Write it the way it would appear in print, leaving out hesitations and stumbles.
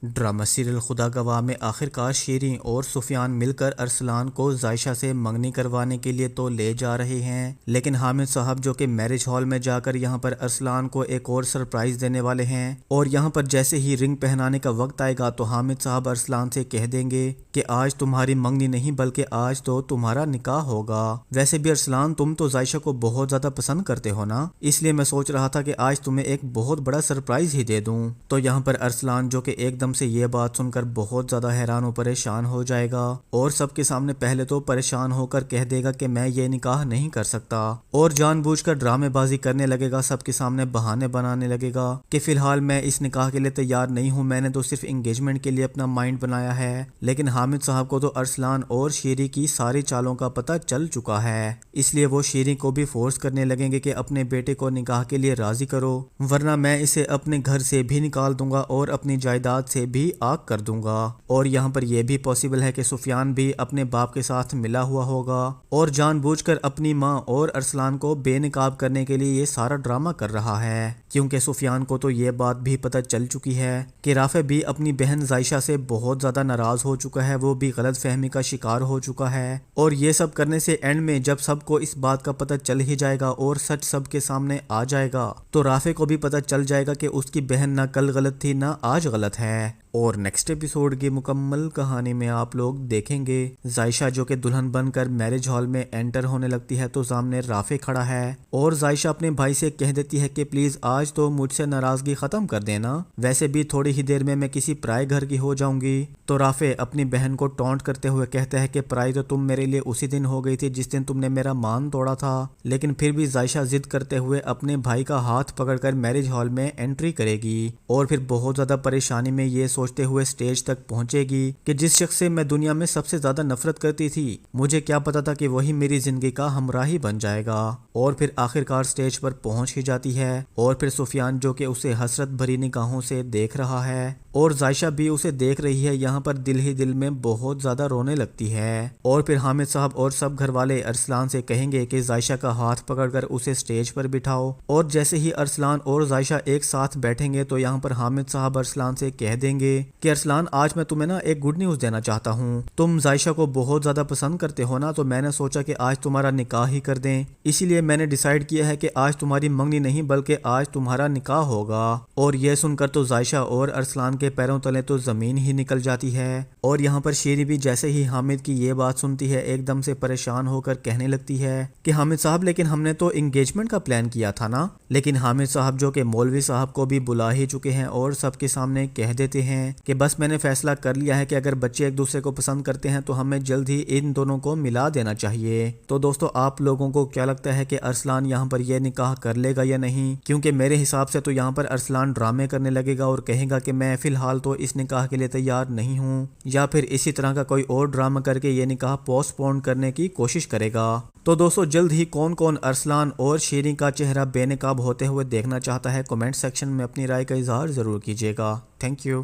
Drama serial خدا گواہ میں آخرکار شیریں اور سفیان مل کر ارسلان کو زائشہ سے منگنی کروانے کے لیے تو لے جا رہے ہیں، لیکن حامد صاحب جو کہ میرج ہال میں جا کر یہاں پر ارسلان کو ایک اور سرپرائز دینے والے ہیں، اور یہاں پر جیسے ہی رنگ پہنانے کا وقت آئے گا تو حامد صاحب ارسلان سے کہہ دیں گے کہ آج تمہاری منگنی نہیں بلکہ آج تو تمہارا نکاح ہوگا۔ ویسے بھی ارسلان تم تو زائشہ کو بہت زیادہ پسند کرتے ہو نا، اس لیے میں سوچ رہا تھا کہ آج تمہیں ایک بہت بڑا سرپرائز ہی دے دوں۔ تو یہاں پر ارسلان جو کہ ایک دم سے یہ بات سن کر بہت زیادہ حیران و پریشان ہو جائے گا، اور سب کے سامنے پہلے تو پریشان ہو کر کہہ دے گا کہ میں یہ نکاح نہیں کر سکتا، اور جان بوجھ کر ڈرامے بازی کرنے لگے گا، سب کے سامنے بہانے بنانے لگے گا کہ فی الحال میں اس نکاح کے لیے تیار نہیں ہوں، میں نے تو صرف انگیجمنٹ کے لیے اپنا مائنڈ بنایا ہے۔ لیکن حامد صاحب کو تو ارسلان اور شیری کی ساری چالوں کا پتہ چل چکا ہے، اس لیے وہ شیری کو بھی فورس کرنے لگیں گے کہ اپنے بیٹے کو نکاح کے لیے راضی کرو، ورنہ میں اسے اپنے گھر سے بھی نکال دوں گا اور اپنی جائیداد سے بھی آگ کر دوں گا۔ اور یہاں پر یہ بھی پاسبل ہے کہ سفیان بھی اپنے باپ کے ساتھ ملا ہوا ہوگا اور جان بوجھ کر اپنی ماں اور ارسلان کو بے نقاب کرنے کے لیے یہ سارا ڈرامہ کر رہا ہے، کیونکہ سفیان کو تو یہ بات بھی پتہ چل چکی ہے کہ رافع بھی اپنی بہن زائشہ سے بہت زیادہ ناراض ہو چکا ہے، وہ بھی غلط فہمی کا شکار ہو چکا ہے، اور یہ سب کرنے سے اینڈ میں جب سب کو اس بات کا پتہ چل ہی جائے گا اور سچ سب کے سامنے آ جائے گا تو رافع کو بھی پتہ چل جائے گا کہ اس کی بہن نہ کل غلط تھی نہ آج غلط ہے۔ اور نیکسٹ ایپیسوڈ کی مکمل کہانی میں آپ لوگ دیکھیں گے زائشہ جو کہ دلہن بن کر میرج ہال میں انٹر ہونے لگتی ہے تو سامنے رافع کھڑا ہے، اور زائشہ اپنے بھائی سے کہہ دیتی ہے کہ پلیز آج تو مجھ سے ناراضگی ختم کر دینا، ویسے بھی تھوڑی ہی دیر میں کسی پرائے گھر کی ہو جاؤں گی۔ تو رافع اپنی بہن کو ٹونٹ کرتے ہوئے کہتا ہے کہ پرائی تو تم میرے لیے اسی دن ہو گئی تھی جس دن تم نے میرا مان توڑا تھا، لیکن پھر بھی زائشہ ضد کرتے ہوئے اپنے بھائی کا ہاتھ پکڑ کر میرج ہال میں انٹری کرے گی، اور پھر بہت زیادہ پریشانی میں یہ سوچتے ہوئے سٹیج تک پہنچے گی کہ جس شخص سے میں دنیا میں سب سے زیادہ نفرت کرتی تھی، مجھے کیا پتا تھا کہ وہی میری زندگی کا ہمراہی بن جائے گا، اور پھر آخرکار سٹیج پر پہنچ ہی جاتی ہے، اور پھر سفیان جو کہ اسے حسرت بھری نگاہوں سے دیکھ رہا ہے اور زائشہ بھی اسے دیکھ رہی ہے، یہاں پر دل ہی دل میں بہت زیادہ رونے لگتی ہے، اور پھر حامد صاحب اور سب گھر والے ارسلان سے کہیں گے کہ زائشہ کا ہاتھ پکڑ کر اسے سٹیج پر بٹھاؤ، اور جیسے ہی ارسلان اور زائشہ ایک ساتھ بیٹھیں گے تو یہاں پر حامد صاحب ارسلان سے کہہ دیں گے کہ ارسلان آج میں تمہیں نا ایک گڈ نیوز دینا چاہتا ہوں، تم زائشہ کو بہت زیادہ پسند کرتے ہو نا، تو میں نے سوچا کہ آج تمہارا نکاح ہی کر دیں، اسی لیے میں نے ڈیسائیڈ کیا ہے کہ آج تمہاری منگنی نہیں بلکہ آج تمہارا نکاح ہوگا۔ اور یہ سن کر تو زائشہ اور ارسلان کے پیروں تلے تو زمین ہی نکل جاتی ہے، اور یہاں پر شیری بھی جیسے ہی حامد کی یہ بات سنتی ہے ایک دم سے پریشان ہو کر کہنے لگتی ہے کہ حامد صاحب لیکن ہم نے تو انگیجمنٹ کا پلان کیا تھا نا، لیکن حامد صاحب جو کہ مولوی صاحب کو بھی بلا ہی چکے ہیں اور سب کے سامنے کہہ دیتے ہیں کہ بس میں نے فیصلہ کر لیا ہے کہ اگر بچے ایک دوسرے کو پسند کرتے ہیں تو ہمیں جلد ہی ان دونوں کو ملا دینا چاہیے۔ تو دوستو آپ لوگوں کو کیا لگتا ہے کہ ارسلان یہاں پر یہ نکاح کر لے گا یا نہیں؟ کیونکہ میرے حساب سے تو یہاں پر ارسلان ڈرامے کرنے لگے گا اور کہے گا کہ میں فی الحال تو اس نکاح کے لیے تیار نہیں ہوں، یا پھر اسی طرح کا کوئی اور ڈرامہ کر کے یہ نکاح پوسٹ پون کرنے کی کوشش کرے گا۔ تو دوستو جلد ہی کون کون ارسلان اور شیریں کا چہرہ بے نقاب ہوتے ہوئے دیکھنا چاہتا ہے، کمنٹ سیکشن میں اپنی رائے کا اظہار ضرور کیجیے گا۔ Thank you.